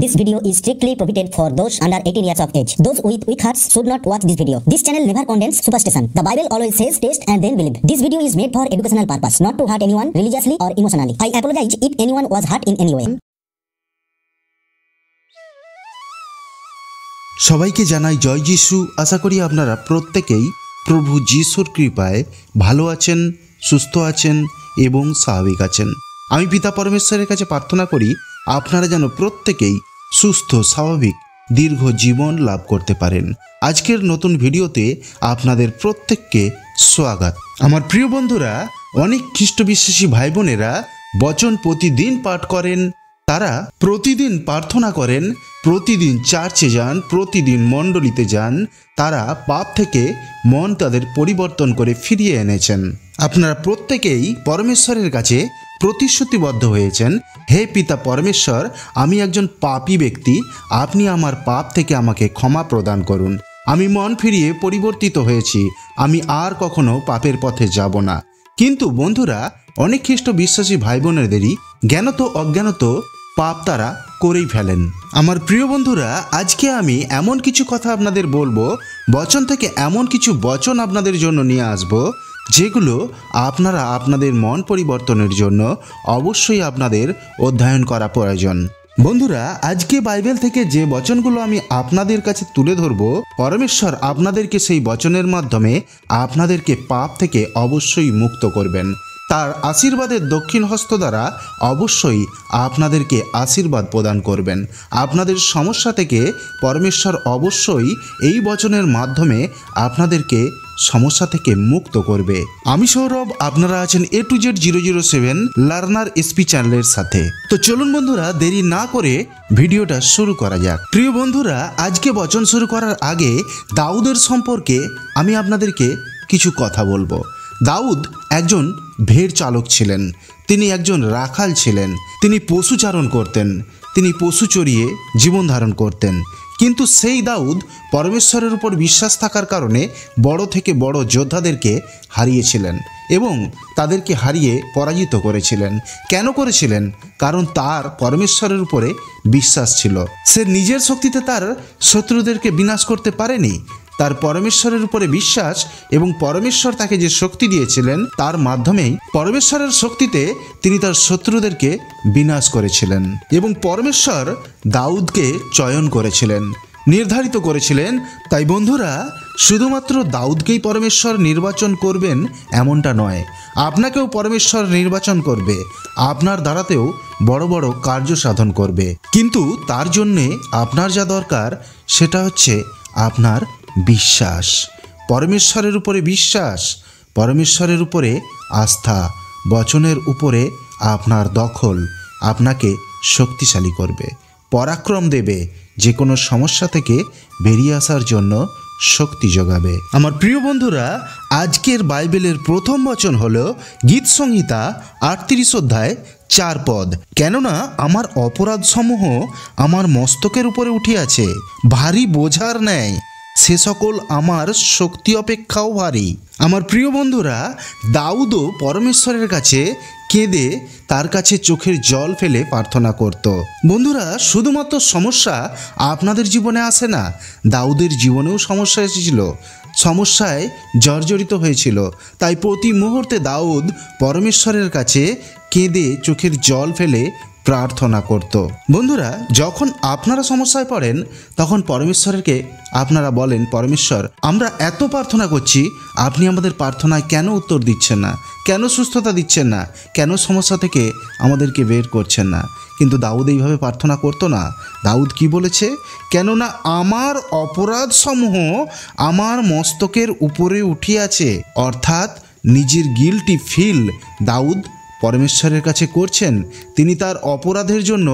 This video is strictly prohibited for those under 18 years of age. Those with weak hearts should not watch this video. This channel never condemns superstition. The Bible always says taste and then believe. This video is made for educational purpose, not to hurt anyone religiously or emotionally. I apologize if anyone was hurt in any way. সবাইকে জানাই জয় যিশু। আশা করি আপনারা প্রত্যেকেই প্রভু যিশুর কৃপায় ভালো আছেন, সুস্থ আছেন এবং স্বাভাবিক আছেন। আমি পিতা পরমেশ্বরের কাছে প্রার্থনা করি আপনারা যেন প্রত্যেকেই সুস্থ, স্বাভাবিক, দীর্ঘ জীবন লাভ করতে পারেন। আজকের নতুন ভিডিওতে আপনাদের প্রত্যেককে স্বাগত। আমার প্রিয় বন্ধুরা, অনেক খ্রিস্টবিশ্বাসী ভাই বোনেরা বচন প্রতিদিন পাঠ করেন, তারা প্রতিদিন প্রার্থনা করেন, প্রতিদিন চার্চে যান, প্রতিদিন মণ্ডলীতে যান। তারা পাপ থেকে মন তাদের পরিবর্তন করে ফিরিয়ে এনেছেন। আপনারা প্রত্যেকেই পরমেশ্বরের কাছে প্রতিশ্রুতিবদ্ধ হয়েছেন, হে পিতা পরমেশ্বর, আমি একজন পাপী ব্যক্তি, আপনি আমার পাপ থেকে আমাকে ক্ষমা প্রদান করুন। আমি মন ফিরিয়ে পরিবর্তিত হয়েছি, আমি আর কখনো পাপের পথে যাব না। কিন্তু বন্ধুরা, অনেক খ্রিস্ট বিশ্বাসী ভাই বোনেদেরই জ্ঞানত অজ্ঞানত পাপ তারা করেই ফেলেন। আমার প্রিয় বন্ধুরা, আজকে আমি এমন কিছু কথা আপনাদের বলবো, বচন থেকে এমন কিছু বচন আপনাদের জন্য নিয়ে আসব, যেগুলো আপনারা আপনাদের মন পরিবর্তনের জন্য অবশ্যই আপনাদের অধ্যয়ন করা প্রয়োজন। বন্ধুরা, আজকে বাইবেল থেকে যে বচনগুলো আমি আপনাদের কাছে তুলে ধরব, পরমেশ্বর আপনাদেরকে সেই বচনের মাধ্যমে আপনাদেরকে পাপ থেকে অবশ্যই মুক্ত করবেন। তার আশীর্বাদের দক্ষিণ হস্ত দ্বারা অবশ্যই আপনাদেরকে আশীর্বাদ প্রদান করবেন। আপনাদের সমস্যা থেকে পরমেশ্বর অবশ্যই এই বচনের মাধ্যমে আপনাদেরকে সমস্যা থেকে মুক্ত করবে। আমি সৌরভ, আপনারা আছেন A2Z007 লার্নার এসপি চ্যানেলের সাথে। তো চলুন বন্ধুরা, দেরি না করে ভিডিওটা শুরু করা যাক। প্রিয় বন্ধুরা, আজকে বচন শুরু করার আগে দাউদের সম্পর্কে আমি আপনাদেরকে কিছু কথা বলবো। দাউদ একজন ভেড় চালক ছিলেন, তিনি একজন রাখাল ছিলেন, তিনি পশু চারণ করতেন, তিনি পশু চড়িয়ে জীবন ধারণ করতেন। কিন্তু সেই দাউদ পরমেশ্বরের উপর বিশ্বাস থাকার কারণে বড় থেকে বড় যোদ্ধাদেরকে হারিয়েছিলেন এবং তাদেরকে হারিয়ে পরাজিত করেছিলেন। কেন করেছিলেন? কারণ তার পরমেশ্বরের উপরে বিশ্বাস ছিল। সে নিজের শক্তিতে তার শত্রুদেরকে বিনাশ করতে পারেনি। তার পরমেশ্বরের উপরে বিশ্বাস এবং পরমেশ্বর তাকে যে শক্তি দিয়েছিলেন, তার মাধ্যমেই পরমেশ্বরের শক্তিতে তিনি তার শত্রুদেরকে বিনাশ করেছিলেন। এবং পরমেশ্বর দাউদকে চয়ন করেছিলেন, নির্ধারিত করেছিলেন। তাই বন্ধুরা, শুধুমাত্র দাউদকেই পরমেশ্বর নির্বাচন করবেন এমনটা নয়, আপনাকেও পরমেশ্বর নির্বাচন করবে, আপনার দ্বারাতেও বড় বড় কার্য সাধন করবে। কিন্তু তার জন্যে আপনার যা দরকার সেটা হচ্ছে আপনার বিশ্বাস, পরমেশ্বরের উপরে বিশ্বাস, পরমেশ্বরের উপরে আস্থা, বচনের উপরে আপনার দখল আপনাকে শক্তিশালী করবে, পরাক্রম দেবে, যে কোনো সমস্যা থেকে বেরিয়ে আসার জন্য শক্তি যোগাবে। আমার প্রিয় বন্ধুরা, আজকের বাইবেলের প্রথম বচন হলো গীত সংহিতা 38 অধ্যায় 4 পদ। কেননা আমার অপরাধসমূহ আমার মস্তকের উপরে উঠিয়াছে, ভারী বোঝার ন্যায় সে সকল আমার শক্তি অপেক্ষাও ভারী। আমার প্রিয় বন্ধুরা, দাউদও পরমেশ্বরের কাছে কেঁদে তার কাছে চোখের জল ফেলে প্রার্থনা করত। বন্ধুরা, শুধুমাত্র সমস্যা আপনাদের জীবনে আসে না, দাউদের জীবনেও সমস্যা এসেছিল, সমস্যায় জর্জরিত হয়েছিল। তাই প্রতি মুহূর্তে দাউদ পরমেশ্বরের কাছে কেঁদে চোখের জল ফেলে প্রার্থনা করত। বন্ধুরা, যখন আপনারা সমস্যায় পড়েন তখন পরমেশ্বরকে আপনারা বলেন, পরমেশ্বর, আমরা এত প্রার্থনা করছি, আপনি আমাদের প্রার্থনায় কেন উত্তর দিচ্ছেন না, কেন সুস্থতা দিচ্ছেন না, কেন সমস্যা থেকে আমাদেরকে বের করছেন না? কিন্তু দাউদ এইভাবে প্রার্থনা করতো না। দাউদ কি বলেছে? কেননা আমার অপরাধসমূহ আমার মস্তকের উপরে উঠিয়াছে। অর্থাৎ নিজের গিল্টি ফিল দাউদ পরমেশ্বরের কাছে করছেন। তিনি তার অপরাধের জন্য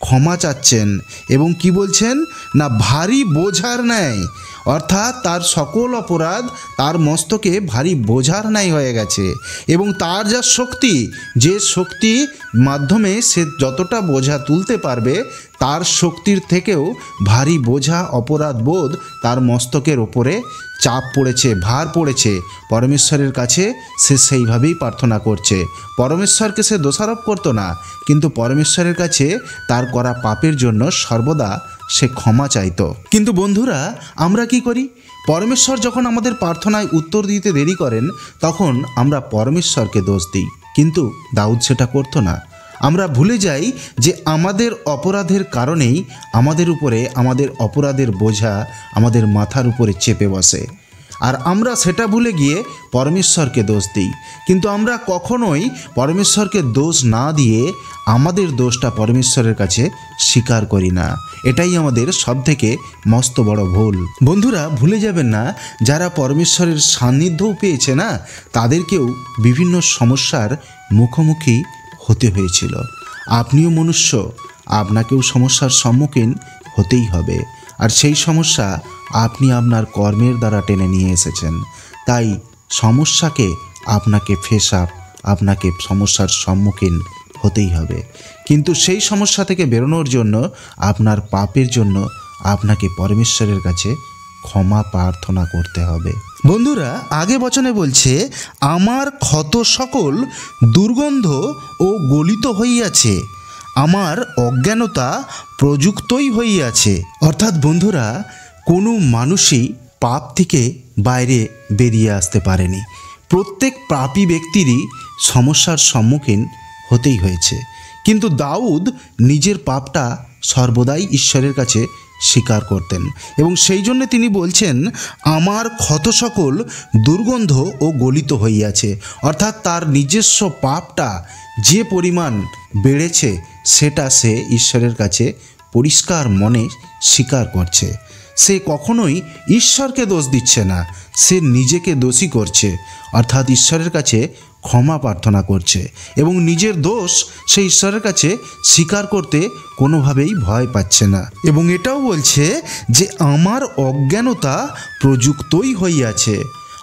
ক্ষমা চাচ্ছেন এবং কি বলছেন না, ভারী বোঝার ন্যায়, অর্থাৎ তার সকল অপরাধ তার মস্তকে ভারী বোঝার ন্যায় হয়ে গেছে এবং তার যা শক্তি, যে শক্তি মাধ্যমে সে যতটা বোঝা তুলতে পারবে, তার শক্তির থেকেও ভারী বোঝা অপরাধ বোধ তার মস্তকের ওপরে চাপ পড়েছে, ভার পড়েছে। পরমেশ্বরের কাছে সে সেইভাবেই প্রার্থনা করছে। পরমেশ্বরকে সে দোষারোপ করতো না, কিন্তু পরমেশ্বরের কাছে তার করা পাপের জন্য সর্বদা সে ক্ষমা চাইতো। কিন্তু বন্ধুরা, আমরা কি করি? পরমেশ্বর যখন আমাদের প্রার্থনায় উত্তর দিতে দেরি করেন, তখন আমরা পরমেশ্বরকে দোষ দিই। কিন্তু দাউদ সেটা করতো না। আমরা ভুলে যাই যে আমাদের অপরাধের কারণেই আমাদের উপরে আমাদের অপরাধের বোঝা আমাদের মাথার উপরে চেপে বসে, আর আমরা সেটা ভুলে গিয়ে পরমেশ্বরকে দোষ দিই। কিন্তু আমরা কখনোই পরমেশ্বরকে দোষ না দিয়ে আমাদের দোষটা পরমেশ্বরের কাছে স্বীকার করি না। এটাই আমাদের সবথেকে মস্ত বড় ভুল। বন্ধুরা, ভুলে যাবেন না, যারা পরমেশ্বরের সান্নিধ্যও পেয়েছে না, তাদেরকেও বিভিন্ন সমস্যার মুখোমুখি হতে হয়েছিল। আপনিও মনুষ্য, আপনাকেও সমস্যার সম্মুখীন হতেই হবে। আর সেই সমস্যা আপনি আপনার কর্মের দ্বারা টেনে নিয়ে এসেছেন। তাই সমস্যাকে আপনাকে ফেস আপ, আপনাকে সমস্যার সম্মুখীন হতেই হবে। কিন্তু সেই সমস্যা থেকে বেরোনোর জন্য, আপনার পাপের জন্য আপনাকে পরমেশ্বরের কাছে ক্ষমা প্রার্থনা করতে হবে। বন্ধুরা, আগে বচনে বলছে, আমার ক্ষত সকল দুর্গন্ধ ও গলিত হইয়াছে, আমার অজ্ঞানতা প্রযুক্তই হইয়াছে। অর্থাৎ বন্ধুরা, কোনো মানুষই পাপ থেকে বাইরে বেরিয়ে আসতে পারেনি। প্রত্যেক পাপী ব্যক্তিরই সমস্যার সম্মুখীন হতেই হয়েছে। কিন্তু দাউদ নিজের পাপটা সর্বদাই ঈশ্বরের কাছে স্বীকার করতেন এবং সেই জন্য তিনি বলছেন, আমার ক্ষত সকল দুর্গন্ধ ও গলিত হইয়াছে। অর্থাৎ তার নিজস্ব পাপটা যে পরিমাণ বেড়েছে, সেটা সে ঈশ্বরের কাছে পরিষ্কার মনে স্বীকার করছে। সে কখনোই ঈশ্বরকে দোষ দিচ্ছে না, সে নিজেকে দোষী করছে। অর্থাৎ ঈশ্বরের কাছে ক্ষমা প্রার্থনা করছে এবং নিজের দোষ সে ঈশ্বরের কাছে স্বীকার করতে কোনোভাবেই ভয় পাচ্ছে না। এবং এটাও বলছে যে আমার অজ্ঞানতা প্রযুক্তই হইয়াছে।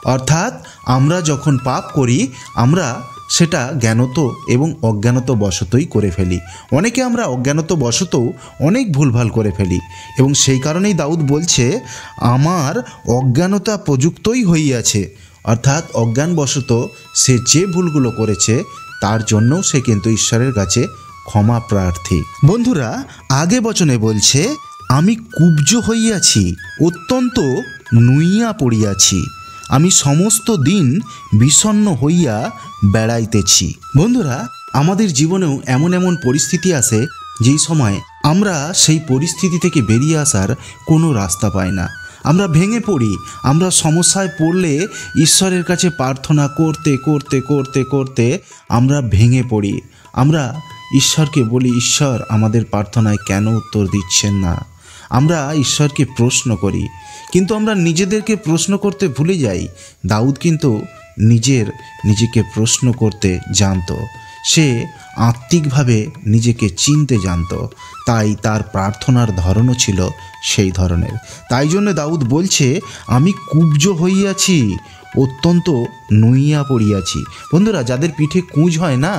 অর্থাৎ আমরা যখন পাপ করি, আমরা সেটা জ্ঞানত এবং অজ্ঞানত বশতই করে ফেলি। অনেকে আমরা অজ্ঞানত বশতও অনেক ভুলভাল করে ফেলি এবং সেই কারণেই দাউদ বলছে, আমার অজ্ঞানতা প্রযুক্তই হইয়াছে। অর্থাৎ অজ্ঞানবশত সে যে ভুলগুলো করেছে, তার জন্যও সে কিন্তু ঈশ্বরের কাছে ক্ষমা প্রার্থী। বন্ধুরা, আগে বচনে বলছে, আমি কুব্জ হইয়াছি, অত্যন্ত নুইয়া পড়িয়াছি, আমি সমস্ত দিন বিষণ্ণ হইয়া বেড়াইতেছি। বন্ধুরা, আমাদের জীবনেও এমন এমন পরিস্থিতি আসে, যেই সময় আমরা সেই পরিস্থিতি থেকে বেরিয়ে আসার কোনো রাস্তা পাই না। আমরা ভেঙে পড়ি। আমরা সমস্যায় পড়লে ঈশ্বরের কাছে প্রার্থনা করতে করতে করতে করতে আমরা ভেঙে পড়ি। আমরা ঈশ্বরকে বলি, ঈশ্বর আমাদের প্রার্থনায় কেন উত্তর দিচ্ছেন না? আমরা ঈশ্বরকে প্রশ্ন করি, কিন্তু আমরা নিজেদেরকে প্রশ্ন করতে ভুলে যাই। দাউদ কিন্তু নিজেকে প্রশ্ন করতে জানতো। সে আত্মিকভাবে নিজেকে চিনতে জানতো, তাই তার প্রার্থনার ধরনও ছিল সেই ধরনের। তাই জন্য দাউদ বলছে, আমি কুব্জ হইয়াছি, অত্যন্ত নুইয়া পড়িয়াছি। বন্ধুরা, যাদের পিঠে কুঁজ হয় না,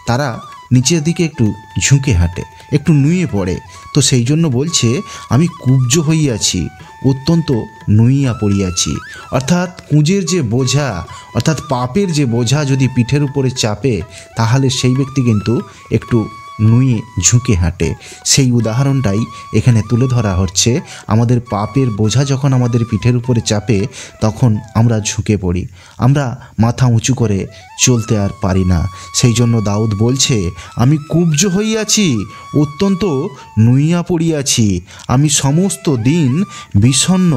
তারা নিচের দিকে একটু ঝুঁকে হাঁটে, একটু নুয়ে পড়ে। তো সেই জন্য বলছে, আমি কুব্জ হইয়াছি, অত্যন্ত নুইয়া পড়িয়াছি। অর্থাৎ কুঁজের যে বোঝা, অর্থাৎ পাপের যে বোঝা যদি পিঠের উপরে চাপে, তাহলে সেই ব্যক্তি কিন্তু একটু নুয়ে ঝুঁকে হাঁটে। সেই উদাহরণটাই এখানে তুলে ধরা হচ্ছে। আমাদের পাপের বোঝা যখন আমাদের পিঠের উপরে চাপে, তখন আমরা ঝুঁকে পড়ি, আমরা মাথা উঁচু করে চলতে আর পারি না। সেই জন্য দাউদ বলছে, আমি কুব্জ হইয়াছি, অত্যন্ত নুইয়া পড়িয়াছি, আমি সমস্ত দিন বিষণ্ণ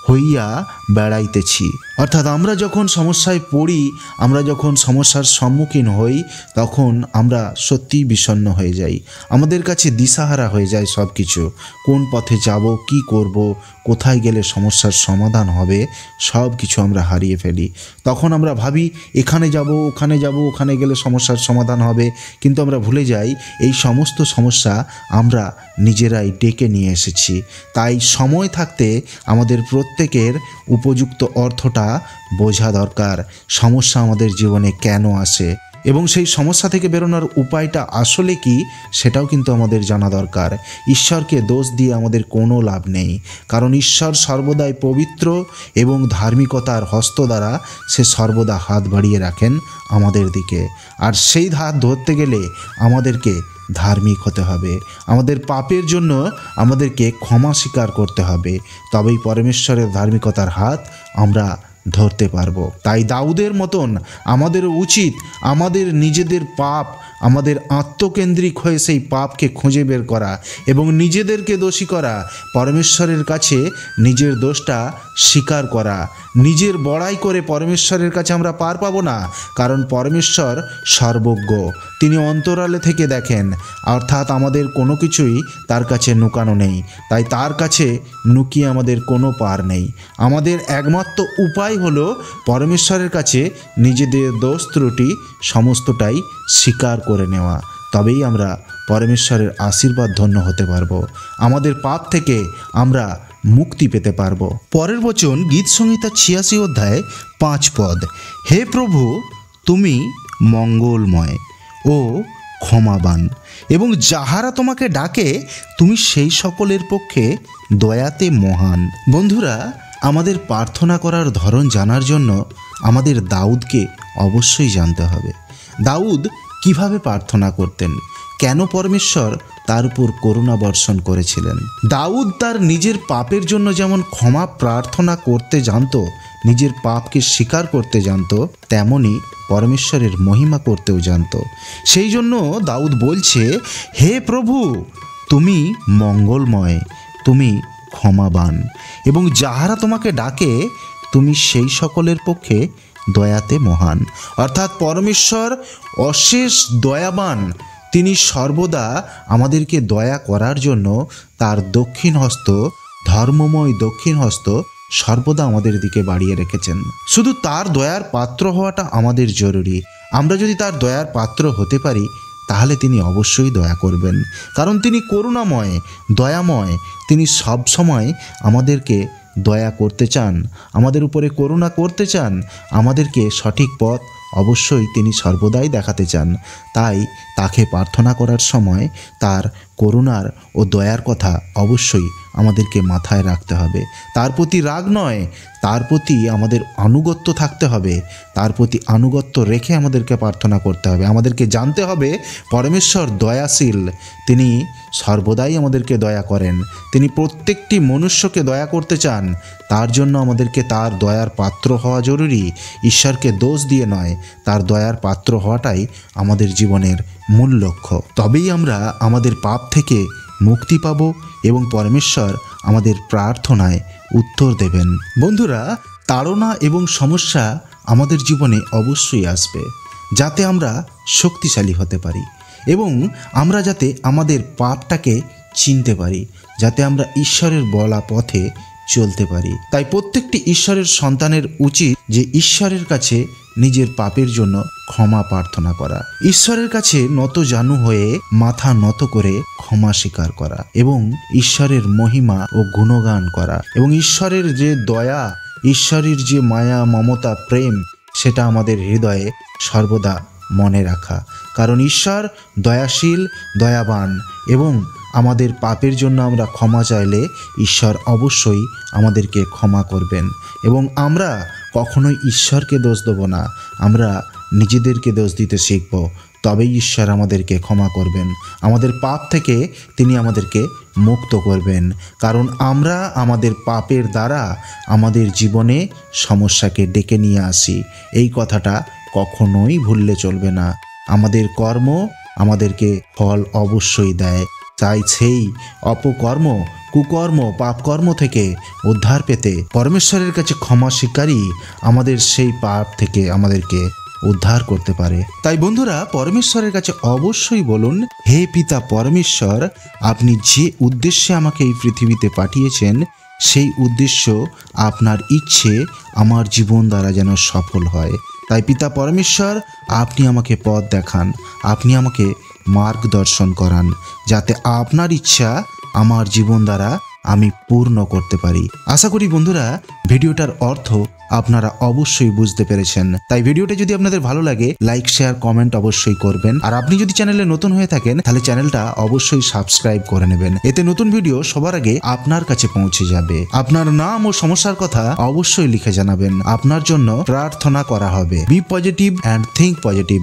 হইয়া বেড়াইতেছি। অর্থাৎ আমরা যখন সমস্যায় পড়ি, আমরা যখন সমস্যার সম্মুখীন হই, তখন আমরা সত্যিই বিষণ্ণ হয়ে যাই। আমাদের কাছে দিশাহারা হয়ে যায় সব কিছু। কোন পথে যাব, কি করব, কোথায় গেলে সমস্যার সমাধান হবে, সব কিছু আমরা হারিয়ে ফেলি। তখন আমরা ভাবি এখানে যাব, ওখানে যাব, ওখানে গেলে সমস্যার সমাধান হবে, কিন্তু আমরা ভুলে যাই এই সমস্ত সমস্যা আমরা নিজেরাই ডেকে নিয়ে এসেছি। তাই সময় থাকতে আমাদের প্রত্যেকের উপযুক্ত অর্থটা বোঝা দরকার। সমস্যা আমাদের জীবনে কেন আসে এবং সেই সমস্যা থেকে বেরোনোর উপায়টা আসলে কি, সেটাও কিন্তু আমাদের জানা দরকার। ঈশ্বরকে দোষ দিয়ে আমাদের কোনো লাভ নেই, কারণ ঈশ্বর সর্বদাই পবিত্র এবং ধার্মিকতার হস্ত দ্বারা সে সর্বদা হাত বাড়িয়ে রাখেন আমাদের দিকে। আর সেই হাত ধরতে গেলে আমাদেরকে ধার্মিক হতে হবে। আমাদের পাপের জন্য আমাদেরকে ক্ষমা স্বীকার করতে হবে, তবেই পরমেশ্বরের ধার্মিকতার হাত আমরা ধরতে পারবো। তাই দাউদের মতন আমাদেরও উচিত আমাদের নিজেদের পাপ, আমাদের আত্মকেন্দ্রিক হয়ে সেই পাপকে খুঁজে বের করা এবং নিজেদেরকে দোষী করা, পরমেশ্বরের কাছে নিজের দোষটা স্বীকার করা। নিজের বড়াই করে পরমেশ্বরের কাছে আমরা পার পাবো না, কারণ পরমেশ্বর সর্বজ্ঞ, তিনি অন্তরালে থেকে দেখেন। অর্থাৎ আমাদের কোনো কিছুই তার কাছে লুকানো নেই, তাই তার কাছে লুকিয়ে আমাদের কোনো পার নেই। আমাদের একমাত্র উপায় হলো পরমেশ্বরের কাছে নিজেদের দোষ ত্রুটি সমস্তটাই স্বীকার করে নেওয়া, তবেই আমরা পরমেশ্বরের আশীর্বাদ ধন্য হতে পারবো, আমাদের পাপ থেকে আমরা মুক্তি পেতে পারবো। পরের বচন গীত সংহিতা 86 অধ্যায় 5 পদ। হে প্রভু, তুমি মঙ্গলময় ও ক্ষমাবান, এবং যাহারা তোমাকে ডাকে তুমি সেই সকলের পক্ষে দয়াতে মহান। বন্ধুরা, আমাদের প্রার্থনা করার ধরন জানার জন্য আমাদের দাউদকে অবশ্যই জানতে হবে। দাউদ কিভাবে প্রার্থনা করতেন, কেন পরমেশ্বর তার উপর করুণা বর্ষণ করেছিলেন। দাউদ তার নিজের পাপের জন্য যেমন ক্ষমা প্রার্থনা করতে জানতো, নিজের পাপকে স্বীকার করতে জানতো, তেমনি পরমেশ্বরের মহিমা করতেও জানতো। সেই জন্য দাউদ বলছে, হে প্রভু, তুমি মঙ্গলময়, তুমি ক্ষমাবান, এবং যাহারা তোমাকে ডাকে তুমি সেই সকলের পক্ষে দয়াতে মহান। অর্থাৎ পরমেশ্বর অশেষ দয়াবান, তিনি সর্বদা আমাদেরকে দয়া করার জন্য তার দক্ষিণ হস্ত, ধর্মময় দক্ষিণ হস্ত সর্বদা আমাদের দিকে বাড়িয়ে রেখেছেন। শুধু তার দয়ার পাত্র হওয়াটা আমাদের জরুরি। আমরা যদি তার দয়ার পাত্র হতে পারি, তাহলে তিনি অবশ্যই দয়া করবেন, কারণ তিনি করুণাময়, দয়াময়। তিনি সব সময় আমাদেরকে দয়া করতে চান, আমাদের উপরে করুণা করতে চান, আমাদেরকে সঠিক পথ অবশ্যই তিনি সর্বদাই দেখাতে চান। তাই তাকে প্রার্থনা করার সময় তার করুণার ও দয়ার কথা অবশ্যই আমাদেরকে মাথায় রাখতে হবে। তার প্রতি রাগ নয়, তার প্রতি আমাদের আনুগত্য থাকতে হবে। তার প্রতি আনুগত্য রেখে আমাদেরকে প্রার্থনা করতে হবে। আমাদেরকে জানতে হবে পরমেশ্বর দয়াশীল, তিনি সর্বদাই আমাদেরকে দয়া করেন, তিনি প্রত্যেকটি মনুষ্যকে দয়া করতে চান। তার জন্য আমাদেরকে তার দয়ার পাত্র হওয়া জরুরি। ঈশ্বরকে দোষ দিয়ে নয়, তার দয়ার পাত্র হওয়াটাই আমাদের জীবনের মূল লক্ষ্য। তবেই আমরা আমাদের পাপ থেকে মুক্তি পাব এবং পরমেশ্বর আমাদের প্রার্থনায় উত্তর দেবেন। বন্ধুরা, তাড়না এবং সমস্যা আমাদের জীবনে অবশ্যই আসবে, যাতে আমরা শক্তিশালী হতে পারি এবং আমরা যাতে আমাদের পাপটাকে চিনতে পারি, যাতে আমরা ঈশ্বরের বলা পথে চলতে পারি। তাই প্রত্যেকটি ঈশ্বরের সন্তানের উচিত যে ঈশ্বরের কাছে নিজের পাপের জন্য ক্ষমা প্রার্থনা করা, ঈশ্বরের কাছে নত জানু হয়ে মাথা নত করে ক্ষমা স্বীকার করা এবং ঈশ্বরের মহিমা ও গুণগান করা, এবং ঈশ্বরের যে দয়া, ঈশ্বরের যে মায়া, মমতা, প্রেম, সেটা আমাদের হৃদয়ে সর্বদা মনে রাখা। কারণ ঈশ্বর দয়াশীল, দয়াবান, এবং আমাদের পাপের জন্য আমরা ক্ষমা চাইলে ঈশ্বর অবশ্যই আমাদেরকে ক্ষমা করবেন। এবং আমরা কখনোই ঈশ্বরকে দোষ দেব না, আমরা নিজেদেরকে দোষ দিতে শিখব, তবেই ঈশ্বর আমাদেরকে ক্ষমা করবেন। আমাদের পাপ থেকে তিনি আমাদেরকে মুক্ত করবেন, কারণ আমরা আমাদের পাপের দ্বারা আমাদের জীবনে সমস্যাকে ডেকে নিয়ে আসি। এই কথাটা কখনোই ভুললে চলবে না। আমাদের কর্ম আমাদেরকে ফল অবশ্যই দেয়। তাই সেই অপকর্ম, কুকর্ম, পাপকর্ম থেকে উদ্ধার পেতে পরমেশ্বরের কাছে ক্ষমা স্বীকারই আমাদের সেই পাপ থেকে আমাদেরকে উদ্ধার করতে পারে। তাই বন্ধুরা, পরমেশ্বরের কাছে অবশ্যই বলুন, হে পিতা পরমেশ্বর, আপনি যে উদ্দেশ্যে আমাকে এই পৃথিবীতে পাঠিয়েছেন সেই উদ্দেশ্য, আপনার ইচ্ছে আমার জীবন দ্বারা যেন সফল হয়। তাই পিতা পরমেশ্বর, আপনি আমাকে পথ দেখান, আপনি আমাকে মার্গদর্শন করান, যাতে আপনার ইচ্ছা আমার জীবন দ্বারা আমি পূর্ণ করতে পারি। আশা করি বন্ধুরা, ভিডিওটার অর্থ আপনারা অবশ্যই বুঝতে পেরেছেন। তাই ভিডিওটা যদি আপনাদের ভালো লাগে, লাইক, শেয়ার, কমেন্ট অবশ্যই করবেন। আর আপনি যদি চ্যানেলে নতুন হয়ে থাকেন তাহলে চ্যানেলটা অবশ্যই সাবস্ক্রাইব করে নেবেন, এতে নতুন ভিডিও সবার আগে আপনার কাছে পৌঁছে যাবে। আপনার নাম ও সমস্যার কথা অবশ্যই লিখে জানাবেন, আপনার জন্য প্রার্থনা করা হবে। Be positive and think positive.